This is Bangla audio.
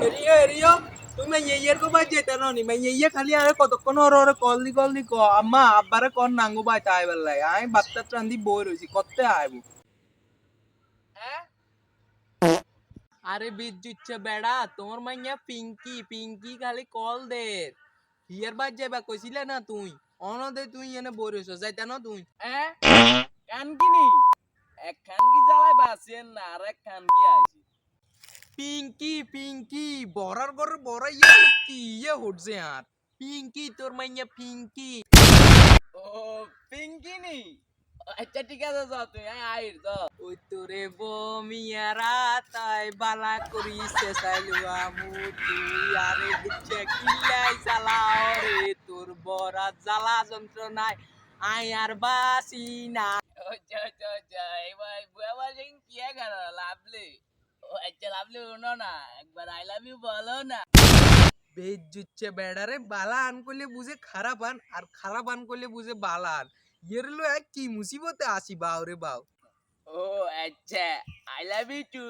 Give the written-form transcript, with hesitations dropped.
রিও রিও তুমি ইয়ের কো বাই যেতে ননি মাই ইয়ে খালি আরে কতক্ষণ ওরে কল দি ক আম্মা আব্বারে কোন নাঙ্গু বাই তাই বেলাই আই বাচ্চা রান্দি বই রইছি কতে আইবো হ্যাঁ আরে বিদ্যুৎ বেড়া তোমার মাইয়া পিঙ্কি পিঙ্কি খালি কল দে হিয়ার বাদ যাবা কইছিলে না তুই অনদে তুই এনে বই রইছ যাইতা না তুই হ্যাঁ কান কিনি এক খান কি জ্বালাই বাসেন না আর এক খান কি আইছি পিঙ্কি পিঙ্কি বড়ার ঘরে বড় ইয়ে কি ইয়ে হচ্ছে আর পিঙ্কি তোর মাইয়া পিঙ্কি ও পিঙ্কি নি আচ্ছা ঠিক আছে যাও তুই আইর যাও ওই তোরে বমিয়ারা তাই বালা করিছে চাইলু আমু তুই আরে বুঝছে কিলাই জ্বালাও রে তোর বড়া জ্বালা যন্ত্রণায় আই আর বাসি না এবার বুয়াবা যেন কি গেল লাভলি ও আচ্ছা লাভলি উনো না একবার আই লাভ ইউ বলো না বেজ্জুচ্ছে বেড়ারে বালা আন করলে বুঝে খারাপ আন আর খারাপ আন করলে বুঝে বালা আন এরলো এক কি মুসিবতে আসি বাও রে বাও ও আচ্ছা আই লাভ ইউ টু